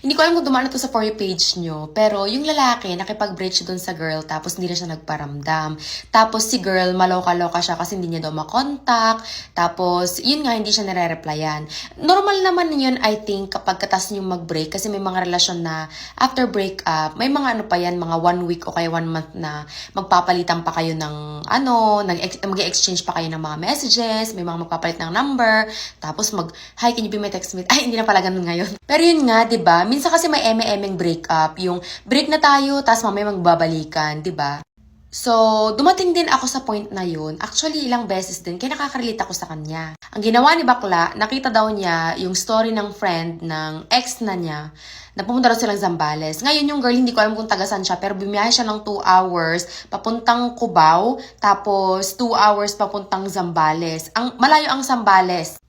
Hindi ko alam kung dumaan na to sa For You page nyo, pero yung lalaki, nakipag-break siya dun sa girl, tapos hindi na siya nagparamdam. Tapos si girl, maloka-loka siya kasi hindi niya daw makontak. Tapos, yun nga, hindi siya nare-replyan. Normal naman yun, I think, kapag katas nyo mag-break, kasi may mga relasyon na after breakup, may mga ano pa yan, mga 1 week o kaya 1 month na magpapalitan pa kayo ng mag-exchange pa kayo ng mga messages, may mga magpapalit ng number, tapos hi, can you be my textmate? Ay, hindi na pala ganun ngayon. Pero yun nga, di ba? Minsan kasi may eme-emeng breakup, yung break na tayo, tapos mamaya magbabalikan, di ba? So, dumating din ako sa point na yun. Actually, ilang beses din, kaya nakaka-relate ako sa kanya. Ang ginawa ni Bakla, nakita daw niya yung story ng friend ng ex na niya, na pumunta daw silang Zambales. Ngayon yung girl, hindi ko alam kung tagasan siya, pero bumiyahe siya ng 2 hours, papuntang Cubao, tapos 2 hours papuntang Zambales. Malayo ang Zambales.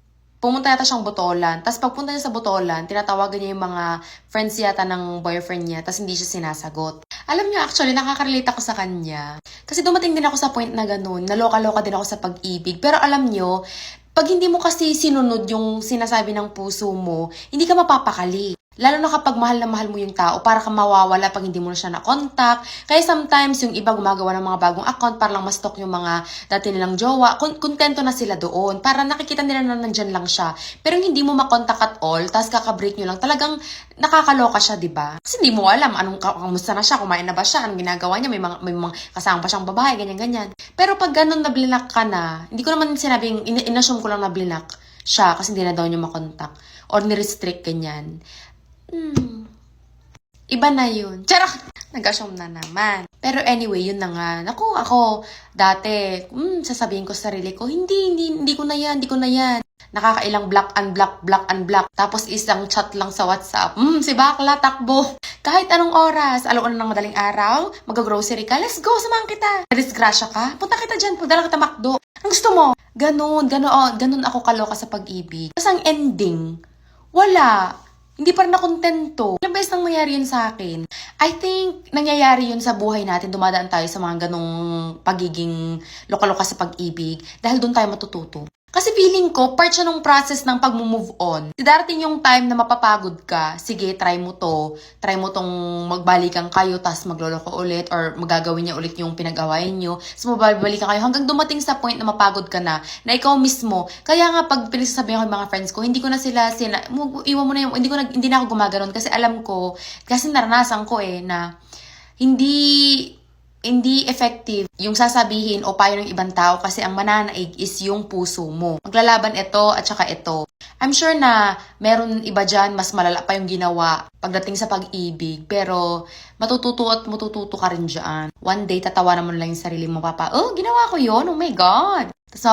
Pumunta yata siyang Botolan. Tapos pagpunta niya sa Botolan, tinatawagan niya yung mga friends yata ng boyfriend niya, tapos hindi siya sinasagot. Alam niyo, actually, nakaka-relate ako sa kanya. Kasi dumating din ako sa point na ganun, naloka-loka din ako sa pag-ibig. Pero alam niyo, pag hindi mo kasi sinunod yung sinasabi ng puso mo, hindi ka mapapakali. Lalo na kapag mahal na mahal mo yung tao, para ka mawawala pag hindi mo na siya na-contact. Kaya sometimes yung iba gumagawa ng mga bagong account para lang ma-stalk yung mga dati nilang jowa. Kontento na sila doon. Para nakikita nila na nandyan lang siya. Pero hindi mo makontak at all, tapos kakabreak nyo lang, talagang nakakaloka siya, di ba? Kasi hindi mo alam kamusta na siya, kumain na ba siya, anong ginagawa niya, may mga kasama pa siyang babae, ganyan-ganyan. Pero pag ganun na blinak ka na, hindi ko naman sinabing, inassume ko lang na blinak siya kasi hindi na daw niya makontak or ni-restrict ganyan. Iba na yun. Charot! Nag-assume na naman. Pero anyway, yun na nga. Naku, ako, dati, sasabihin ko sa sarili ko, hindi ko na yan. Nakakailang block, unblock. Tapos isang chat lang sa WhatsApp. Si Bakla, takbo. Kahit anong oras, alauna ng madaling araw, mag-grocery ka, let's go, samahan kita. Disgrasya ka, punta kita dyan, punta kita McDo. Ang gusto mo? Ganun ako kaloka sa pag-ibig. Tapos ang ending, wala. Hindi pa rin nakontento. Ilang beses nang nangyari yun sa akin. I think, nangyayari yun sa buhay natin. Dumadaan tayo sa mga ganong pagiging loka-loka sa pag-ibig. Dahil doon tayo matututo. Kasi feeling ko, part siya ng process ng pag-move on. Darating yung time na mapapagod ka, sige, try mo tong magbalikan kayo, tas magloloko ulit, or magagawin niya ulit yung pinag-awayan nyo, so mababalikan kayo, hanggang dumating sa point na mapagod ka na ikaw mismo. Kaya nga, pag pinagsasabihan ko yung mga friends ko, hindi ko na iwan mo na yung, hindi na ako gumaganon, kasi alam ko, kasi naranasan ko na hindi effective yung sasabihin o payo ng ibang tao kasi ang mananaig is yung puso mo. Maglalaban ito at saka ito. I'm sure na meron iba dyan, mas malala pa yung ginawa pagdating sa pag-ibig. Pero matututo ka rin dyan. One day, tatawa naman lang yung sarili mo, ginawa ko yun, oh my God. Tapos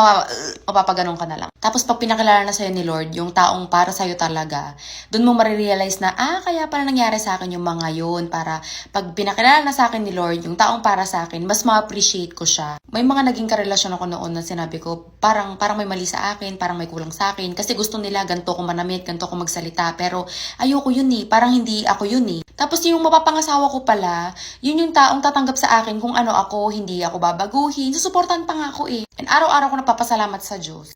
mapapaganon ka na lang. Tapos pag pinakilala na sa'yo ni Lord, yung taong para sa'yo talaga, dun mo marirealize na, kaya pala nangyari sa akin yung mga yun. Para pag pinakilala na sa akin ni Lord, yung taong para sa akin, mas ma-appreciate ko siya. May mga naging karelasyon ako noon na sinabi ko, parang may mali sa akin, parang may kulang sa akin. Kasi gusto nila, ganito ko manamit, ganito ko magsalita. Pero ayoko yun parang hindi ako yun Tapos yung mapapangasawa ko pala, yun yung taong tatanggap sa akin kung ano ako, hindi ako babaguhin. Susuportan pa nga ako And araw-araw ko napapasalamat sa Diyos.